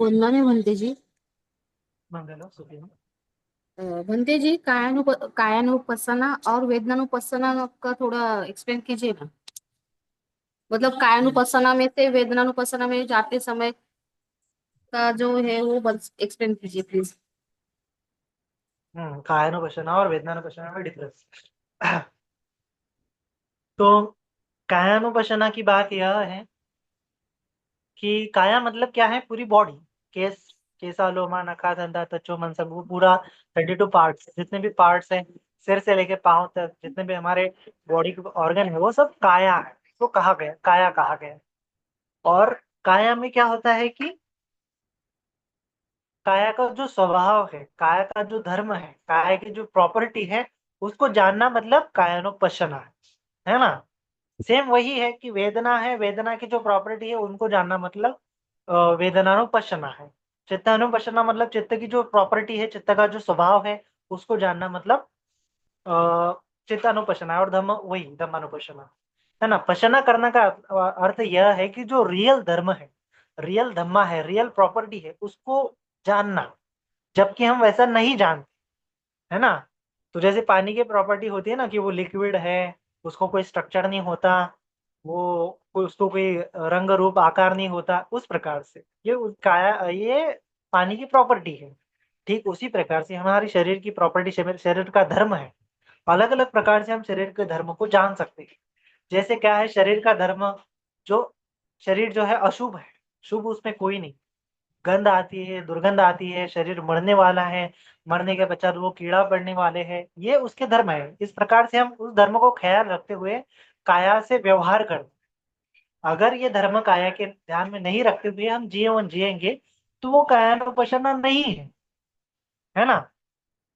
बोलना नहीं बनते जी। मंगलो सुखिनो। बनते जी, कायानुपස්සना और वेदनानुपස්සना का थोड़ा एक्सप्लेन कीजिए ना। मतलब हम्म कायानुपස්සना में से वेदनानुपස්සना में जाते समय का जो है वो एक्सप्लेन कीजिए प्लीज। कायानुपश्यना और वेदनानुपश्यना में डिफरेंस। तो कायानुपश्यना की बात यह है कि काया मतलब क्या है, पूरी बॉडी। केस, केसा, लोमा, नखा, दंता, त्वचा, मांसक, वो पूरा 32 पार्ट्स, जितने भी पार्ट्स हैं, सिर से लेके पांव तक जितने भी हमारे बॉडी के ऑर्गन है, वो सब काया है। तो कहा गया, काया कहा गया। और काया में क्या होता है कि काया का जो स्वभाव है, काया का जो धर्म है, काया की जो प्रॉपर्टी है, उसको जानना मतलब कायानुपश्यना है ना। सेम वही है कि वेदना है, वेदना की जो प्रॉपर्टी है उनको जानना मतलब वेदनानुपश्यना है। चित्तानुपश्यना मतलब चित्त की जो प्रॉपर्टी है, चित्त का जो स्वभाव है, उसको जानना मतलब चित्तानुपश्यना है। और धम्म वही धम्मानुपश्यना है ना। पश्यना करने का अर्थ यह है कि जो रियल धर्म है, रियल धम्मा है, रियल प्रॉपर्टी है, उसको जानना। जबकि हम वैसा नहीं जानते, है ना। तो जैसे पानी की प्रॉपर्टी होती है ना कि वो लिक्विड है, उसको कोई स्ट्रक्चर नहीं होता, उसको कोई रंग रूप आकार नहीं होता, उस प्रकार से काया ये पानी की प्रॉपर्टी है। ठीक उसी प्रकार से हमारे शरीर की प्रॉपर्टी, शरीर का धर्म है। अलग अलग प्रकार से हम शरीर के धर्म को जान सकते हैं। जैसे क्या है शरीर का धर्म, जो शरीर जो है अशुभ है, शुभ उसमें कोई नहीं, गंध आती है, दुर्गंध आती है, शरीर मरने वाला है, मरने के पश्चात वो कीड़ा पड़ने वाले हैं, ये उसके धर्म है। इस प्रकार से हम उस धर्म को ख्याल रखते हुए काया से व्यवहार करते हैं। अगर ये धर्म काया के ध्यान में नहीं रखते हुए हम जीवन जिएंगे, तो वो कायानुपश्यना नहीं है ना।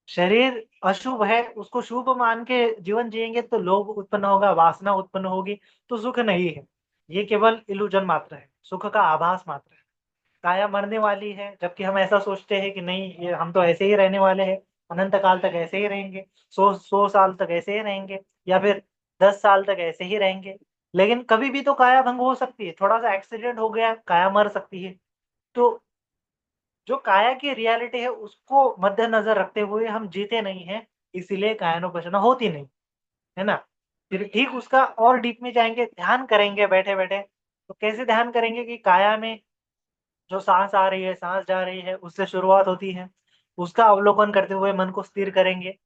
शरीर अशुभ है, उसको शुभ मान के जीवन जिएंगे तो लोभ उत्पन्न होगा, वासना उत्पन्न होगी, तो सुख नहीं है। ये केवल इल्यूजन मात्र है, सुख का आभास मात्र है। काया मरने वाली है, जबकि हम ऐसा सोचते हैं कि नहीं, ये हम तो ऐसे ही रहने वाले हैं, अनंत काल तक ऐसे ही रहेंगे, 100 साल तक ऐसे ही रहेंगे, या फिर 10 साल तक ऐसे ही रहेंगे। लेकिन कभी भी तो काया भंग हो सकती है, थोड़ा सा एक्सीडेंट हो गया, काया मर सकती है। तो जो काया की रियलिटी है उसको मद्देनजर रखते हुए हम जीते नहीं हैं, इसीलिए कायानुपश्यना होती नहीं, है ना। फिर ठीक उसका और डीप में जाएंगे, ध्यान करेंगे बैठे बैठे। तो कैसे ध्यान करेंगे कि काया में जो सांस आ रही है, सांस जा रही है, उससे शुरुआत होती है। उसका अवलोकन करते हुए मन को स्थिर करेंगे।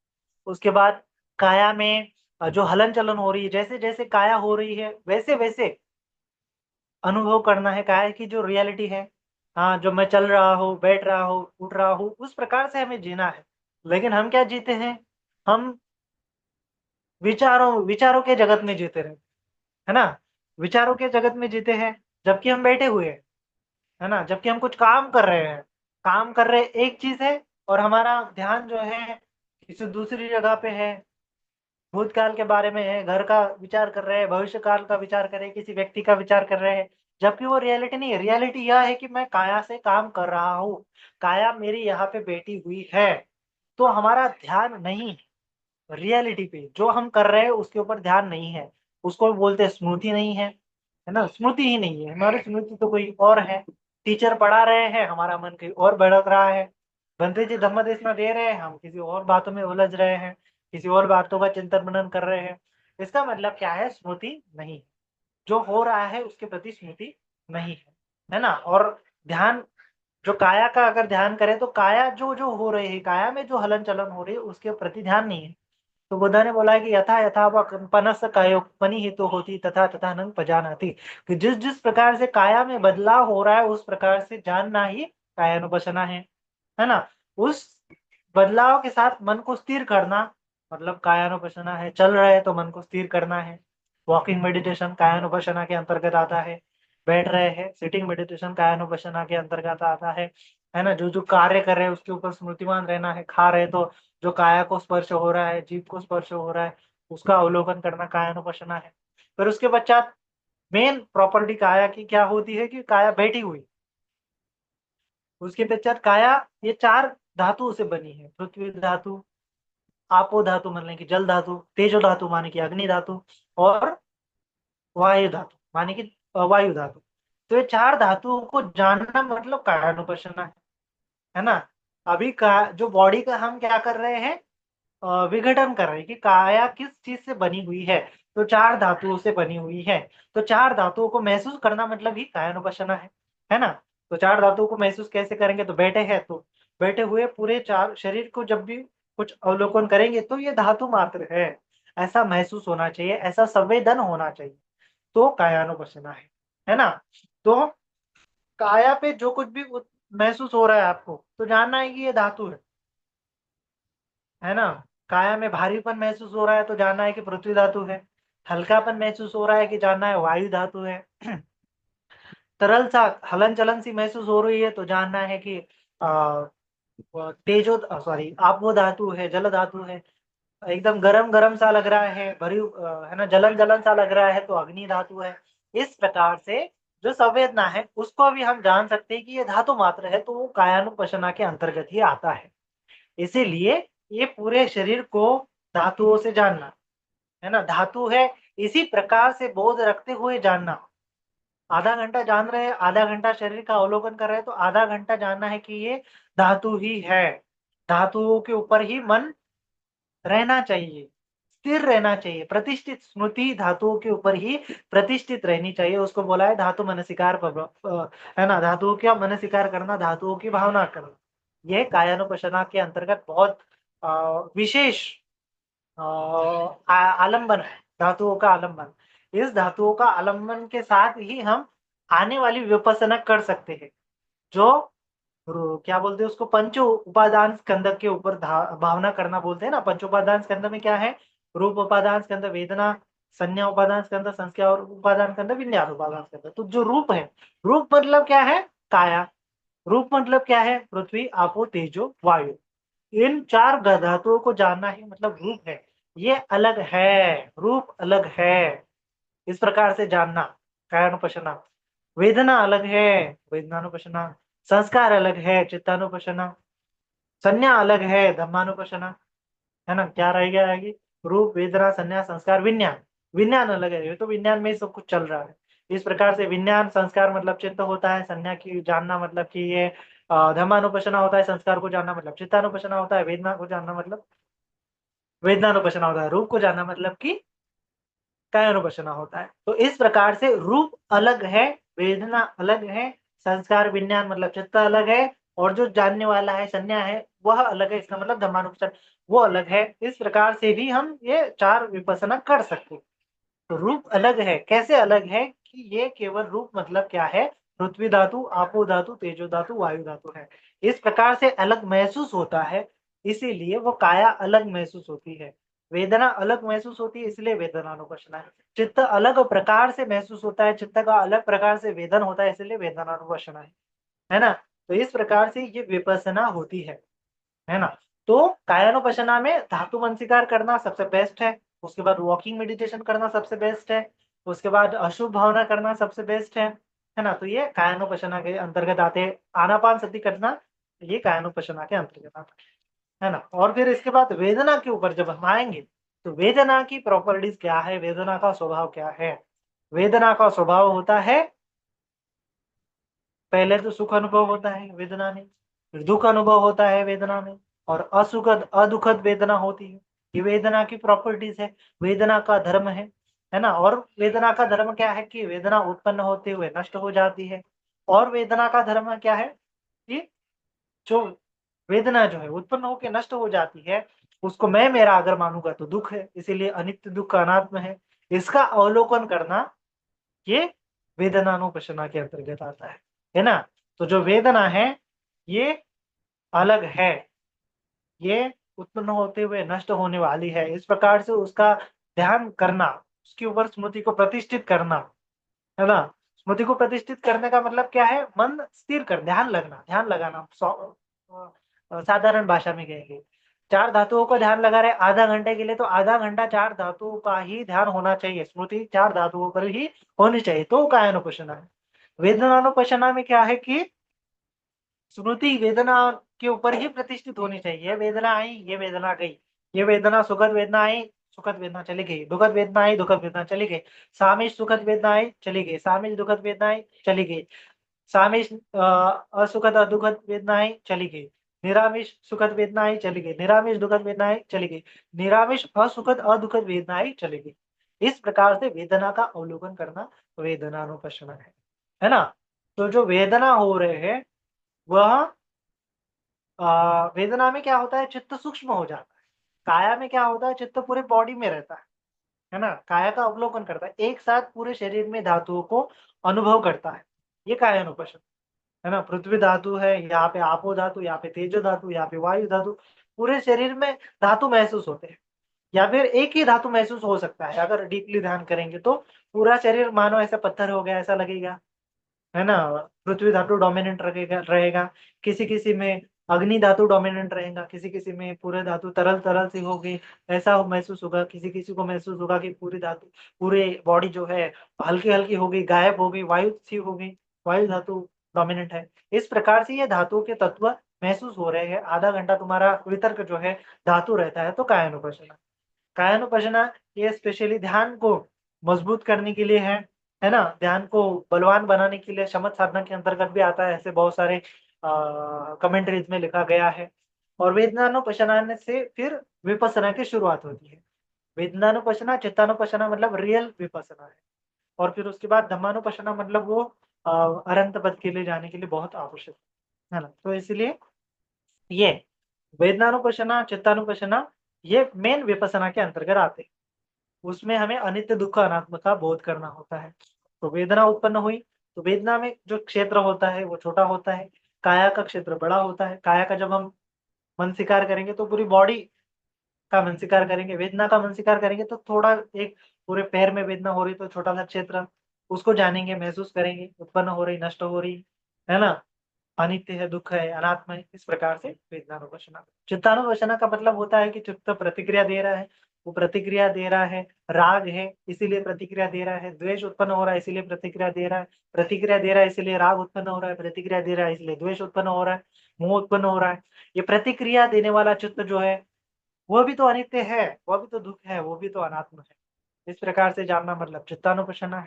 उसके बाद काया में जो हलन चलन हो रही है, जैसे जैसे काया हो रही है वैसे वैसे अनुभव करना है काया की जो रियलिटी है। हाँ, जो मैं चल रहा हूँ, बैठ रहा हूँ, उठ रहा हूँ, उस प्रकार से हमें जीना है। लेकिन हम क्या जीते हैं, हम विचारों विचारों के जगत में जीते रहे, है ना। विचारों के जगत में जीते हैं, जबकि हम बैठे हुए हैं, है ना। जबकि हम कुछ काम कर रहे हैं, काम कर रहे एक चीज है, और हमारा ध्यान जो है किसी दूसरी जगह पे है, भूतकाल के बारे में है, घर का विचार कर रहे हैं, भविष्य काल का विचार कर रहे हैं, किसी व्यक्ति का विचार कर रहे हैं। जबकि वो रियलिटी नहीं है। रियलिटी यह है कि मैं काया से काम कर रहा हूँ, काया मेरी यहाँ पे बैठी हुई है। तो हमारा ध्यान नहीं है रियलिटी पे, जो हम कर रहे हैं उसके ऊपर ध्यान नहीं है। उसको बोलते हैं स्मृति नहीं है ना। स्मृति ही नहीं है, हमारी स्मृति तो कोई और है। टीचर पढ़ा रहे हैं, हमारा मन कहीं और भटक रहा है। बंदे जी धम्मदेशना दे रहे हैं, हम किसी और बातों में उलझ रहे हैं, किसी और बातों का चिंतन मनन कर रहे हैं। इसका मतलब क्या है, स्मृति नहीं। जो हो रहा है उसके प्रति स्मृति नहीं है ना। और ध्यान, जो काया का अगर ध्यान करें तो काया जो जो हो रही है, काया में जो हलन चलन हो रही है उसके प्रति ध्यान नहीं है। तो बुद्धा ने बोला है कि यथा यथा व कंपनस कायोपनि हेतु होती तथा तथा न पजानाति, कि जिस जिस प्रकार से काया में बदलाव हो रहा है उस प्रकार से जानना ही कायानुपसना है ना। उस बदलाव के साथ मन को स्थिर करना मतलब कायानुपसना है। चल रहे हैं तो मन को स्थिर करना है, वॉकिंग मेडिटेशन कायानुपसना के अंतर्गत आता है। बैठ रहे हैं, सिटिंग मेडिटेशन कायानुपसना के अंतर्गत आता है ना। जो जो कार्य कर रहे हैं उसके ऊपर स्मृतिमान रहना है। खा रहे तो जो काया को स्पर्श हो रहा है, जीभ को स्पर्श हो रहा है, उसका अवलोकन करना कायानुपसना है। फिर उसके पश्चात मेन प्रॉपर्टी काया की क्या होती है कि काया बैठी हुई। उसके पश्चात काया ये चार धातुओं से बनी है, पृथ्वी धातु, आपो धातु माने कि जल धातु, तेजो धातु माने कि अग्नि धातु, और वायु धातु माने कि वायु धातु। तो ये चार धातुओं को जानना मतलब कायानुपश्यना है ना। अभी का जो बॉडी का हम क्या कर रहे हैं, विघटन कर रहे हैं कि काया किस चीज से बनी हुई है, तो चार धातुओं से बनी हुई है। तो चार धातुओं को महसूस करना मतलब ही कायानुपश्यना है ना। तो चार धातुओं को महसूस कैसे करेंगे, तो बैठे हैं तो बैठे हुए पूरे चार शरीर को जब भी कुछ अवलोकन करेंगे तो ये धातु मात्र है, ऐसा महसूस होना चाहिए, ऐसा संवेदन होना चाहिए, तो कायानुपश्यना है ना। तो काया पे जो कुछ भी महसूस हो रहा है आपको, तो जानना है कि ये धातु है ना। काया में भारीपन महसूस हो रहा है तो जानना है कि पृथ्वी धातु है। हल्कापन महसूस हो रहा है कि जानना है वायु धातु है। तरल सा हलन चलन सी महसूस हो रही है तो जानना है कि आ, तेजो सॉरी आपो धातु है, जल धातु है। एकदम गरम गरम सा लग रहा है, भरी है ना, जलन जलन सा लग रहा है तो अग्नि धातु है। इस प्रकार से जो संवेदना है उसको भी हम जान सकते हैं कि ये धातु मात्र है, तो वो कायानुपश्यना के अंतर्गत ही आता है। इसीलिए ये पूरे शरीर को धातुओं से जानना है ना, धातु है, इसी प्रकार से बोध रखते हुए जानना। आधा घंटा जान रहे हैं, आधा घंटा शरीर का अवलोकन कर रहे हैं, तो आधा घंटा जानना है कि ये धातु ही है। धातुओं के ऊपर ही मन रहना चाहिए, स्थिर रहना चाहिए, प्रतिष्ठित स्मृति धातुओं के ऊपर ही प्रतिष्ठित रहनी चाहिए। उसको बोला है धातु मनसिकार है ना, धातुओं का मनसिकार करना, धातुओं की भावना करना। यह कायानुपश्यना के अंतर्गत बहुत विशेष आलंबन है, धातुओं का आलंबन। इस धातुओं का आलंबन के साथ ही हम आने वाली विपස්සना कर सकते हैं, जो क्या बोलते हैं उसको, पंचो उपादान स्कंद के ऊपर भावना करना बोलते हैं ना। पंच उपादान स्कंद में क्या है, रूप उपादान स्कंद, वेदना, संज्ञा उपादान स्कंद, संस्कार और उपादान स्कंद, विज्ञान उपादान स्कंद। तो जो रूप है, रूप मतलब क्या है, काया। रूप मतलब क्या है, पृथ्वी, आपो, तेजो, वायु। इन चार धातुओं को जानना ही मतलब रूप है। ये अलग है, रूप अलग है, इस प्रकार से जानना कायानुपश्यना। वेदना अलग है, वेदनानुपश्यना। संस्कार अलग है, चित्तानुपश्यना। संज्ञा अलग है, धम्मानुपश्यना। है ना, क्या रह गया आगे, रूप, वेदना, संज्ञा, संस्कार, विज्ञान। विज्ञान अलग है, ये तो विज्ञान में ही सब कुछ चल रहा है। इस प्रकार से विज्ञान संस्कार मतलब चित्त होता है, संज्ञा की जानना मतलब कि ये धम्मानुपश्यना होता है, संस्कार को जानना मतलब चित्तानुपश्यना होता है, वेदना को जानना मतलब वेदनानुपश्यना होता है, रूप को जानना मतलब कि कायानुपश्यना होता है। तो इस प्रकार से रूप अलग है, वेदना अलग है, संस्कार विज्ञान मतलब चित्त अलग है, और जो जानने वाला है संज्ञा है वह अलग है, इसका मतलब धम्मानुपश्यना वो अलग है। इस प्रकार से भी हम ये चार विपස්සना कर सकते हैं। तो रूप अलग है, कैसे अलग है कि ये केवल रूप मतलब क्या है, पृथ्वी धातु, आपो धातु, तेजो धातु, वायु धातु है। इस प्रकार से अलग महसूस होता है, इसीलिए वो काया अलग महसूस होती है। वेदना अलग महसूस होती है, इसलिए वेदनानुपश्यना है। चित्त अलग प्रकार से महसूस होता है, चित्त का अलग प्रकार से वेदन होता है, इसलिए वेदनानुपश्यना है ना। तो इस प्रकार से ये विपස්සना होती है ना। तो कायानुपश्यना में धातु मंसिकार करना सबसे बेस्ट है, उसके बाद वॉकिंग मेडिटेशन करना सबसे बेस्ट है, उसके बाद अशुभ भावना करना सबसे बेस्ट है ना। तो ये कायानुपश्यना के अंतर्गत आते हैं। आनापान सति करना ये कायानुपश्यना के अंतर्गत आता है ना। और फिर इसके बाद वेदना के ऊपर जब हम आएंगे, तो वेदना की प्रॉपर्टीज क्या है, वेदना का स्वभाव क्या है। वेदना का स्वभाव होता है, पहले तो सुख अनुभव होता है वेदना में, फिर दुख अनुभव होता है वेदना में, और असुखद अदुखद वेदना होती है। ये वेदना की प्रॉपर्टीज है, वेदना का धर्म है ना। और वेदना का धर्म क्या है कि वेदना उत्पन्न होते हुए नष्ट हो जाती है। और वेदना का धर्म क्या है कि जो वेदना जो है उत्पन्न होकर नष्ट हो जाती है, उसको मैं मेरा अगर मानूंगा तो दुख है, इसीलिए अनित्य दुख अनात्म है। इसका अवलोकन करना ये वेदनानुपश्यना के अंतर्गत आता है ना। तो जो वेदना है ये अलग है, ये उत्पन्न होते हुए नष्ट होने वाली है। इस प्रकार से उसका ध्यान करना, उसके ऊपर स्मृति को प्रतिष्ठित करना, है ना। स्मृति को प्रतिष्ठित करने का मतलब क्या है, मन स्थिर कर, ध्यान लगना, ध्यान लगाना। साधारण भाषा में कहेंगे, चार धातुओं का ध्यान लगा रहे आधा घंटे के लिए, तो आधा घंटा चार धातुओं का ही ध्यान होना चाहिए, स्मृति चार धातुओं पर ही होनी चाहिए, तो कायानुपश्यना है। वेदनानुपश्यना में क्या है कि स्मृति वेदना के ऊपर ही प्रतिष्ठित होनी चाहिए। ये वेदना आई, ये वेदना गई, ये वेदना सुखद वेदना आई, सुखद वेदना चली गई, दुखद वेदना आई, दुखद वेदना चली गई, सामयिक सुखद वेदना आई, चली गई, सामयिक दुखद वेदना आई, चली गई, सामयिक असुखद दुखद वेदना आई, चली गई, निरामिष सुखद वेदना आई, चली गई, निरामिष दुखद वेदना आई, चली गई, निरामिष असुखद अदुखद वेदना आई, चली गई। इस प्रकार से वेदना का अवलोकन करना वेदनानुपश्यना है ना? तो जो वेदना हो रहे हैं वह वेदना में क्या होता है, चित्त सूक्ष्म हो जाता है। काया में क्या होता है, चित्त पूरे बॉडी में रहता है ना? काया का अवलोकन करता है, एक साथ पूरे शरीर में धातुओं को अनुभव करता है। ये कायानुपश्यना है ना? पृथ्वी धातु है, यहाँ पे आपो धातु, यहाँ पे तेजो धातु, यहाँ पे वायु धातु, पूरे शरीर में धातु महसूस होते हैं। या फिर एक ही धातु महसूस हो सकता है, अगर डीपली ध्यान करेंगे तो पूरा शरीर मानो ऐसा पत्थर हो गया ऐसा लगेगा, है ना? पृथ्वी धातु डोमिनेंट रहेगा रहेगा, किसी-किसी में अग्नि धातु डोमिनेंट रहेगा, किसी-किसी में पूरे धातु तरल-तरल सी होगी, ऐसा महसूस होगा, किसी-किसी को महसूस होगा कि पूरी धातु पूरे बॉडी जो है हल्की-हल्की हो गई, गायब हो गई, वायु सी हो गई, वायु धातु डोमिनेंट है। इस प्रकार से ये धातुओं के तत्व महसूस हो रहे हैं, आधा घंटा तुम्हारा वितर्क जो है धातु रहता है, तो कायानुपश्यना। कायानुपश्यना ये स्पेशली ध्यान को मजबूत करने के लिए है ना? ध्यान को बलवान बनाने के लिए शमथ साधना के अंतर्गत भी आता है, ऐसे बहुत सारे कमेंटरीज़ में लिखा गया है। और वेदनानुपश्यना से फिर विपස්සना की शुरुआत होती है। वेदनानुपश्यना, चित्तानुपश्यना मतलब रियल विपස්සना है। और फिर उसके बाद धम्मानुपश्यना मतलब वो अनंत पद के लिए जाने के लिए बहुत आवश्यक है ना? तो इसलिए ये वेदनानुपश्यना, चित्तानुपश्यना ये मेन विपස්සना के अंतर्गत आते हैं। उसमें हमें अनित्य, दुःख, अनात्म का बोध करना होता है। तो वेदना उत्पन्न हुई, तो वेदना में जो क्षेत्र होता है वो छोटा होता है, काया का क्षेत्र बड़ा होता है। काया का जब हम मनसीकार करेंगे तो पूरी बॉडी का मनसीकार करेंगे, वेदना का मनसीकार करेंगे तो थोड़ा एक पूरे पैर में वेदना हो रही तो छोटा-सा क्षेत्र, उसको जानेंगे, महसूस करेंगे, उत्पन्न हो रही, नष्ट हो रही, है ना? अनित्य है, दुःख है, अनात्मा है, इस प्रकार से वेदनानुपश्यना। चित्तानुपश्यना का मतलब होता है कि चित्त प्रतिक्रिया दे रहा है, वो प्रतिक्रिया दे रहा है, राग है इसीलिए प्रतिक्रिया दे रहा है, द्वेष उत्पन्न हो रहा है इसीलिए प्रतिक्रिया दे रहा है, प्रतिक्रिया दे रहा है इसीलिए राग उत्पन्न हो रहा है, प्रतिक्रिया दे रहा है इसलिए द्वेष उत्पन्न हो रहा है, मोह उत्पन्न हो रहा है। ये प्रतिक्रिया देने वाला चित्त जो है, वो भी तो अनित्य है, वो भी तो दुःख है, वो भी तो अनात्म है। इस प्रकार से जानना मतलब चित्तानुपश्यना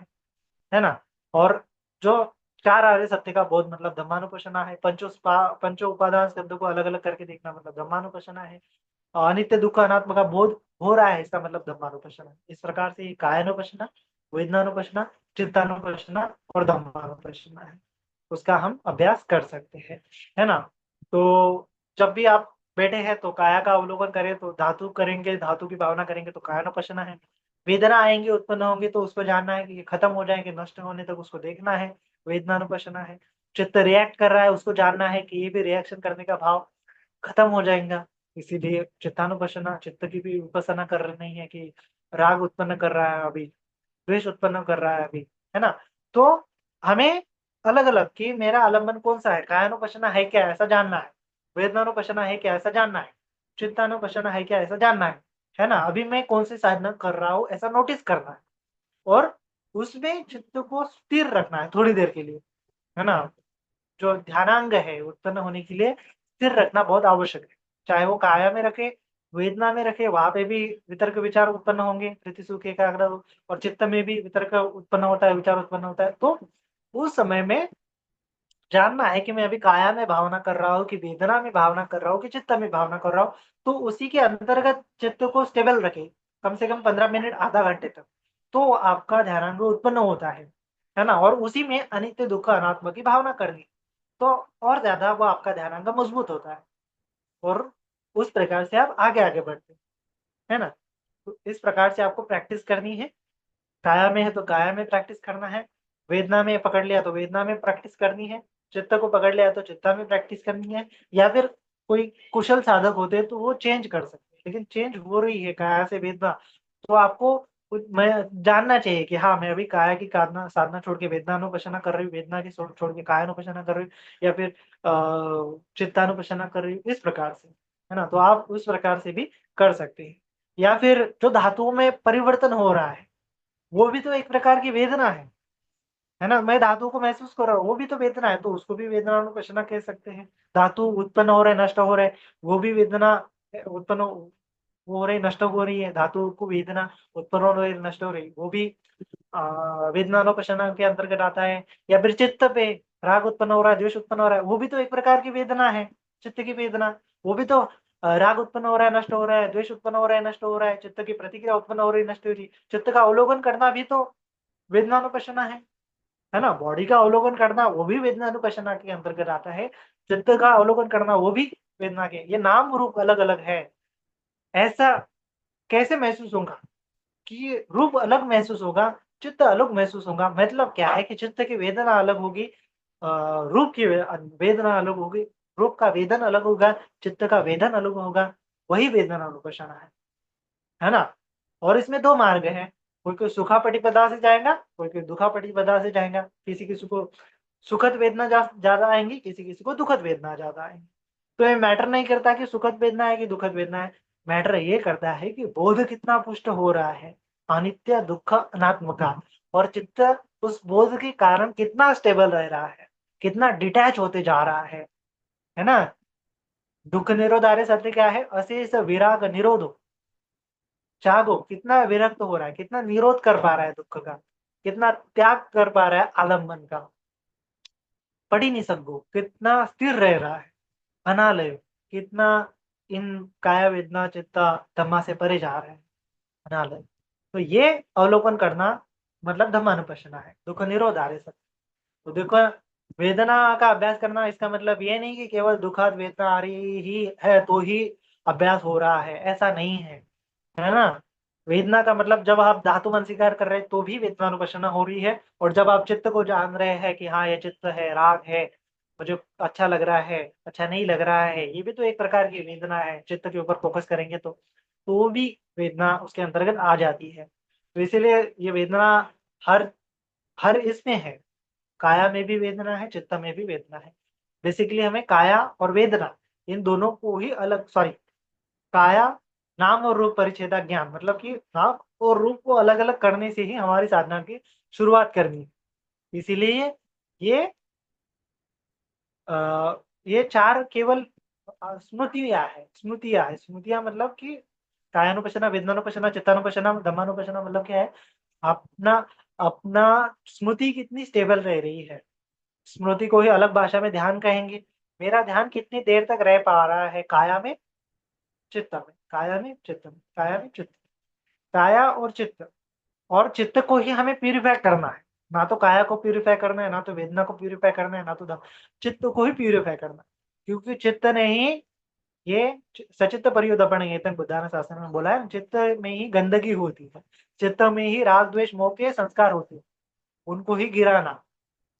है ना? और जो 4 आर्य सत्य का बोध मतलब धम्मानुपश्यना है, पंचो उपादान शब्दों को अलग-अलग करके देखना मतलब धम्मानुपश्यना है। अनित्य, दुःख, अनात्म का बोध हो रहा है इसका मतलब धम्मानुपश्यना है। इस प्रकार से ये कायानुपश्यना, वेदनानुपश्यना, चित्तानुपश्यना और धम्मानुपश्यना है। उसका हम अभ्यास कर सकते हैं, है ना? तो जब भी आप बैठे हैं तो काया का अवलोकन करें तो धातु करेंगे, धातु की भावना करेंगे तो कायानुपश्यना है। वेदना आएँगी, उत्पन्न होंगी तो उसको जानना है कि ये खत्म हो जाएँगे, नष्ट होने तक उसको देखना है, वेदनानुपश्यना है। चित्त रिएक्ट कर रहा है, उसको जानना है कि ये भी रिएक्शन करने का भाव खत्म हो जाएगा। इसीलिए चित्तानुपश्यना, चित्त की भी विपස්සना कर रही है कि राग उत्पन्न कर रहा है अभी, द्वेष उत्पन्न कर रहा है अभी, है ना? तो हमें अलग-अलग कि मेरा आलंबन कौन-सा है, कायानुपश्यना है क्या ऐसा जानना है, वेदनानुपश्यना है क्या ऐसा जानना है, चित्तानुपश्यना है क्या ऐसा जानना है ना? अभी मैं कौन-सी साधना कर रहा हूँ ऐसा नोटिस करना है और उसमें चित्त को स्थिर रखना है थोड़ी देर के लिए, है ना? जो ध्यानांग है उत्पन्न होने के लिए स्थिर रखना बहुत आवश्यक है। चाहे वो काया में रखे, वेदना में रखे, वहाँ पे भी वितर्क विचार उत्पन्न होंगे, प्रीति सुख एकाग्र और चित्त में भी वितर्क उत्पन्न होता है, विचार उत्पन्न होता है। तो उस समय में जानना है कि मैं अभी काया में भावना कर रहा हूँ, कि वेदना में भावना कर रहा हूँ, कि चित्त में भावना कर रहा हूँ। तो उसी के अंतर्गत चित्त को स्टेबल रखें, कम से कम 15 मिनट, आधा घंटे तक। तो आपका ध्यानांग उत्पन्न होता है ना? और उसी में अनित्य, दुःख, अनात्म की भावना करनी। तो और ज़्यादा वो आपका ध्यानांग मजबूत होता है और उस प्रकार से आप आगे-आगे बढ़ते हैं, है ना? तो इस प्रकार से आपको प्रैक्टिस करनी है। काया में है तो काया में प्रैक्टिस करना है, वेदना में पकड़ लिया तो वेदना में प्रैक्टिस करनी है, चित्त को पकड़ लिया तो चित्ता में प्रैक्टिस करनी है या फिर कोई कुशल साधक होते हैं तो वो चेंज कर सकते हैं। लेकिन चेंज हो रही है काया से वेदना, तो आपको कुछ मैं जानना चाहिए कि हाँ, मैं अभी काया की साधना साधना छोड़ के वेदनानुपश्यना कर रही हूँ, वेदना की छोड़ के कायानुपश्यना कर रही हूँ या फिर चित्तानुपश्यना कर रही हूँ, इस प्रकार से, है ना? तो आप उस प्रकार से भी कर सकते हैं। या फिर जो धातुओं में परिवर्तन हो रहा है, वो भी तो एक प्रकार की वेदना है ना? मैं धातु को महसूस कर रहा हूँ, वो भी तो वेदना है, तो उसको भी वेदनानुपश्यना कह सकते हैं। धातु उत्पन्न हो रहे, नष्ट हो रहे, वो भी वेदना उत्पन्न वो हो रही, नष्ट हो रही है, धातु को वेदना उत्पन्न हो रही, नष्ट हो रही, वो भी वेदनानुपशना के अंतर्गत आता है। या फिर चित्त पे राग उत्पन्न हो रहा है, द्वेष उत्पन्न हो रहा है, वो भी तो एक प्रकार की वेदना है, चित्त की वेदना। वो भी तो राग उत्पन्न हो रहा है, नष्ट हो रहा है, द्वेष उत्पन्न हो रहा है, नष्ट हो रहा है, चित्त की प्रतिक्रिया उत्पन्न हो रही है, नष्ट हो रही है। चित्त का अवलोकन करना भी तो वेदनानुपशना है ना। बॉडी का अवलोकन करना वो भी वेदनानुपशना के अंतर्गत आता है। चित्त का अवलोकन करना वो भी वेदना के। ये नाम रूप अलग अलग है, ऐसा कैसे महसूस होगा कि रूप अलग महसूस होगा, चित्त अलग महसूस होगा। मतलब क्या है कि चित्त की वेदना अलग होगी, रूप की वेदना अलग होगी, रूप का वेदन अलग होगा, चित्त का वेदन अलग होगा, वही वेदना अनुपशना है ना। और इसमें दो मार्ग हैं, कोई सुखा पटिपदा से जाएगा, कोई दुखा पटिपदा से जाएगा। किसी किसी को सुखद वेदना ज्यादा आएंगी, किसी किसी को दुखद वेदना ज्यादा आएंगी। तो ये मैटर नहीं करता कि सुखद वेदना है कि दुखद वेदना है, मैटर ये करता है कि बोध कितना पुष्ट हो रहा है, अनित्य दुख अनात्म का। और चित्त उस बोध के कारण कितना स्टेबल रह रहा है, कितना डिटैच होते जा रहा है ना। दुख निरोध आर्य सत्य क्या है, अशेष विराग निरोधो। जागो, कितना विरक्त हो रहा है, कितना निरोध कर पा रहा है दुख का, कितना त्याग कर पा रहा है आलम्बन का, पढ़ ही नहीं सको, कितना स्थिर रह रहा है, अनालय, कितना इन काया वेदना चित्ता धम्मा से परे जा रहे हैं, अनालय। तो ये अवलोकन करना मतलब धम्मानुपश्यना है, दुख निरोध आर्य सत्य। तो देखो, वेदना का अभ्यास करना इसका मतलब ये नहीं कि केवल दुखद वेदना आ रही ही है तो ही अभ्यास हो रहा है, ऐसा नहीं है ना। वेदना का मतलब जब आप धातु मन स्वीकार कर रहे हैं तो भी वेदनानुपश्यना हो रही है, और जब आप चित्त को जान रहे हैं कि हाँ ये चित्त है, राग है, मुझे अच्छा लग रहा है, अच्छा नहीं लग रहा है, ये भी तो एक प्रकार की वेदना है, चित्त के ऊपर फोकस करेंगे तो वो भी वेदना उसके अंतर्गत आ जाती है। तो इसीलिए ये वेदना हर हर इसमें है, काया में भी वेदना है, चित्त में भी वेदना है। बेसिकली हमें काया और वेदना इन दोनों को ही अलग, सॉरी, काया, नाम और रूप परिच्छेदा ज्ञान, मतलब कि नाम और रूप को अलग अलग करने से ही हमारी साधना की शुरुआत करनी है। इसीलिए ये ये चार केवल स्मृतियां मतलब कि कायानुपसना, वेदनानुपसना, चित्तानुपसना, धम्मानुपसना, मतलब क्या है, अपना अपना स्मृति कितनी स्टेबल रह रही है। स्मृति को ही अलग भाषा में ध्यान कहेंगे। मेरा ध्यान कितनी देर तक रह पा रहा है काया में, चित्त में, काया में, चित्त में, काया में, चित्त में। काया और चित्त को ही हमें प्यूरिफाई करना है। ना तो काया को प्यूरिफाई करना है, ना तो वेदना को प्यूरिफाई करना है, ना तो चित्त को ही प्यूरिफाई करना है। क्योंकि चित्त ने ही ये सचित्त परियुदपण एतन बुद्धान शास्त्र में बोला है, चित्त में ही गंदगी होती है, चित्त में ही राग द्वेष मोह के संस्कार होते हैं। उनको ही गिराना,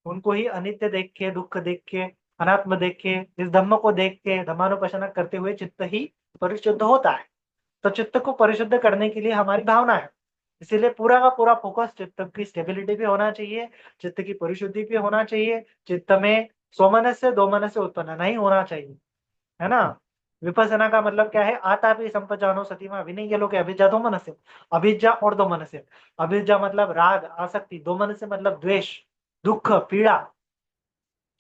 उनको ही अनित्य देख के, दुख देख के, अनात्म देख के, इस धम्म को देख के धर्मानुपसना करते हुए चित्त ही परिशुद्ध होता है। तो चित्त को परिशुद्ध करने के लिए हमारी भावना है। इसीलिए पूरा का पूरा फोकस चित्त की स्टेबिलिटी पे होना चाहिए, चित्त की परिशुद्धि पे होना चाहिए। चित्त में सोमनस्य दोमनस्य उत्पन्न नहीं होना चाहिए, है ना। विपස්සना का मतलब क्या है, आता भी संपजानो सतीमा विनय लोग अभिज्ञा दोमनस्य, अभिज्ञा और दोमनस्य। अभिज्ञा मतलब राग आसक्ति, दोमनस्य मतलब द्वेष, दुख, पीड़ा।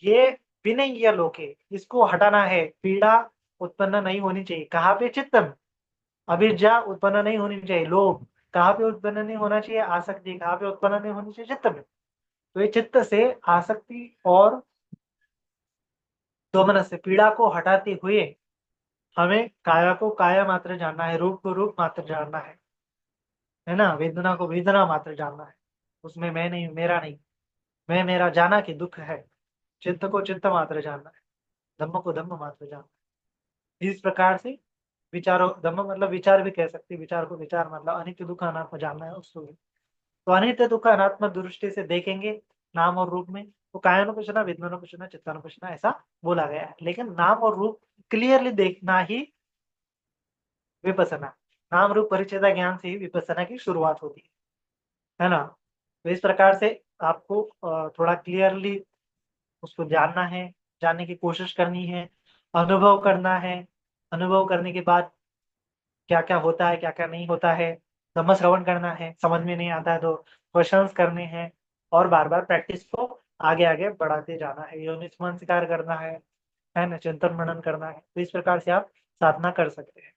ये विनय लोके, इसको हटाना है, पीड़ा उत्पन्न नहीं होनी चाहिए। कहाँ पे, चित्त में। अभिज्ञा उत्पन्न नहीं होनी चाहिए, लोभ कहाँ पे उत्पन्न नहीं होना चाहिए, आसक्ति कहाँ पे उत्पन्न नहीं होनी चाहिए, चित्त में। तो ये चित्त से आसक्ति और दोमन से पीड़ा को हटाते हुए हमें काया को काया मात्र जानना है, रूप को रूप मात्र जानना है ना, वेदना को वेदना मात्र जानना है। उसमें मैं नहीं, मेरा नहीं, मैं मेरा जाना कि दुख है। चित्त को चित्त मात्र जानना है, धम्म को धम्म मात्र जानना है। इस प्रकार से विचारों, धम्म मतलब विचार भी कह सकते हैं, विचार को विचार मतलब अनित्य दुख अनात्म जानना है उसको भी। तो अनित्य दुख अनात्म दृष्टि से देखेंगे नाम और रूप में, तो कायानुपसना, वेदनानुपसना, चित्तानुपसना ऐसा बोला गया है। लेकिन नाम और रूप क्लियरली देखना ही विपसना, नाम रूप परिच्छेद ज्ञान से ही विपसना की शुरुआत होती है ना। तो इस प्रकार से आपको थोड़ा क्लियरली उसको जानना है, जानने की कोशिश करनी है, अनुभव करना है। अनुभव करने के बाद क्या क्या होता है, क्या क्या नहीं होता है, धम्म श्रवण करना है, समझ में नहीं आता है तो क्वेश्चंस करने हैं, और बार बार प्रैक्टिस को आगे आगे बढ़ाते जाना है, योनिस्मरण स्वीकार करना है ना, चिंतन मनन करना है। तो इस प्रकार से आप साधना कर सकते हैं।